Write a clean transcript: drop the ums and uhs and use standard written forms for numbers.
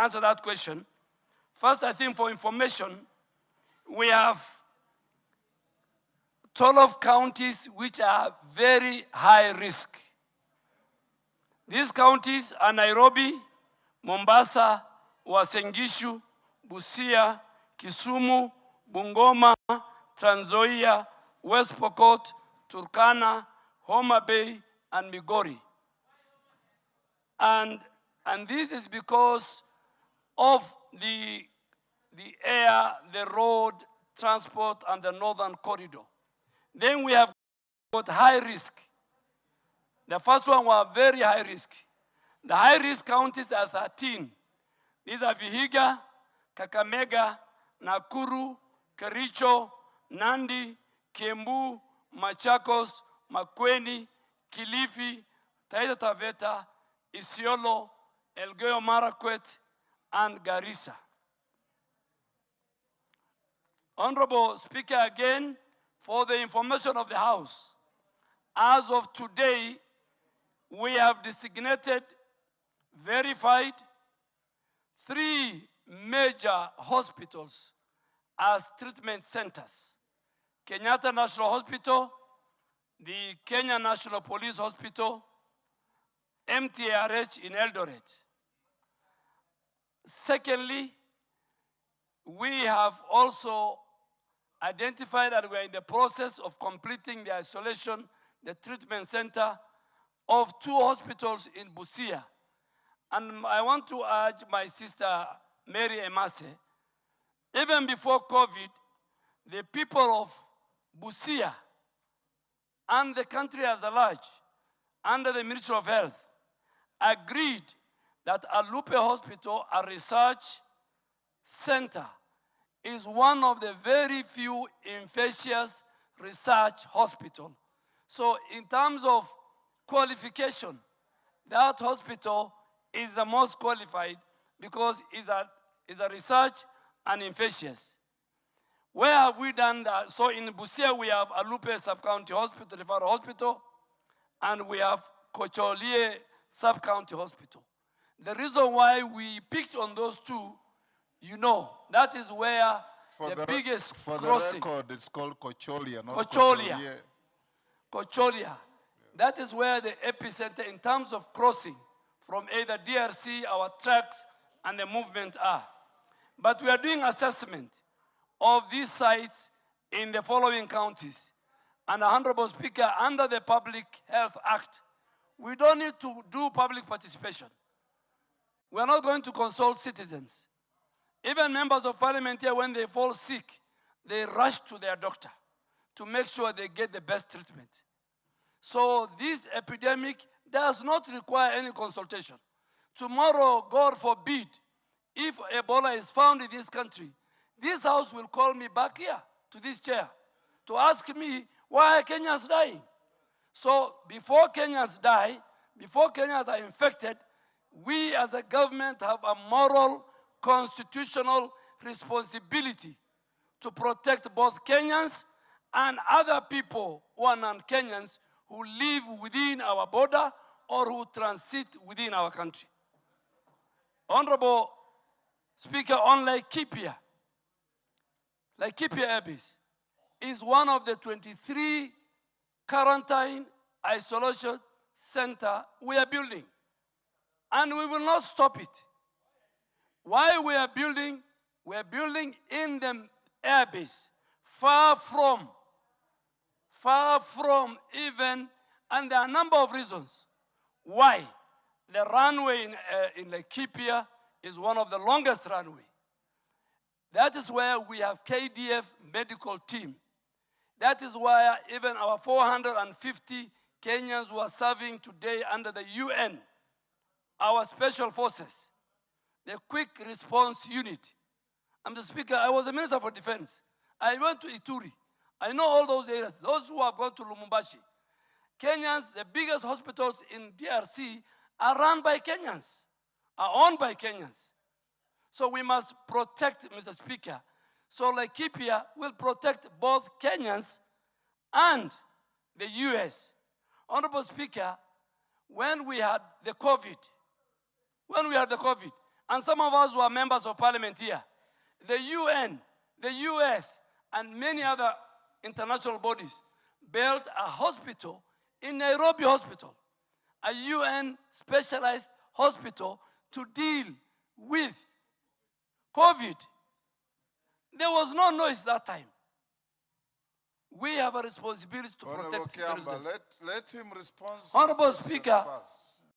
answer that question. First, I think for information, we have 12 counties which are very high risk. These counties are Nairobi, Mombasa, Uasin Gishu, Busia, Kisumu, Bungoma, Trans Nzoia, West Pokot, Turkana, Homa Bay, and Migori. And this is because of the air, the road, transport, and the northern corridor. Then we have got high risk. The first one was very high risk. The high risk counties are 13. These are Vihiga, Kakamega, Nakuru, Kericho, Nandi, Kiambu, Machakos, Makueni, Kilifi, Taita Taveta, Isiolo, Elgeyo Marakwet, and Garissa. Honorable Speaker, again, for the information of the House, as of today, we have designated, verified 3 major hospitals as treatment centers. Kenyatta National Hospital, the Kenya National Police Hospital, MTRH in Eldoret. Secondly, we have also identified that we are in the process of completing the isolation, the treatment center of 2 hospitals in Busia. And I want to urge my sister, Mary Emase, even before COVID, the people of Busia and the country as a large, under the Ministry of Health, agreed that Alupe Hospital, a research center, is one of the very few infectious research hospitals. So in terms of qualification, that hospital is the most qualified because it's a research and infectious. Where have we done that? So in Busia, we have Alupe Sub-County Hospital, Referral Hospital, and we have Kocholie Sub-County Hospital. The reason why we picked on those 2, you know, that is where the biggest crossing. For the record, it's called Kocholia, not Kocholia. Kocholia. That is where the epicenter in terms of crossing from either DRC, our tracks, and the movement are. But we are doing assessment of these sites in the following counties. And Honorable Speaker, under the Public Health Act, we don't need to do public participation. We are not going to consult citizens. Even members of parliament here, when they fall sick, they rush to their doctor to make sure they get the best treatment. So this epidemic does not require any consultation. Tomorrow, God forbid, if Ebola is found in this country, this House will call me back here to this chair to ask me why are Kenyans dying. So before Kenyans die, before Kenyans are infected, we as a government have a moral, constitutional responsibility to protect both Kenyans and other people who are non-Kenyans who live within our border or who transit within our country. Honorable Speaker, on Laikipia Air Base is one of the 23 quarantine isolation center we are building. And we will not stop it. Why we are building? We are building in the air base, far from even, and there are a number of reasons why. The runway in Laikipia is one of the longest runway. That is where we have KDF medical team. That is why even our 450 Kenyans who are serving today under the UN, our special forces, the quick response unit. I'm the Speaker, I was the Minister for Defense. I went to Ituri. I know all those areas. Those who have gone to Lumumbashi. Kenyans, the biggest hospitals in DRC are run by Kenyans, are owned by Kenyans. So we must protect, Mr. Speaker. So Laikipia will protect both Kenyans and the US. Honorable Speaker, when we had the COVID, and some of us were members of parliament here. The UN, the US, and many other international bodies built a hospital in Nairobi Hospital, a UN specialized hospital to deal with COVID. There was no noise that time. We have a responsibility to Honorable protect the Kiamba, residents. let him respond. Honorable Speaker, first.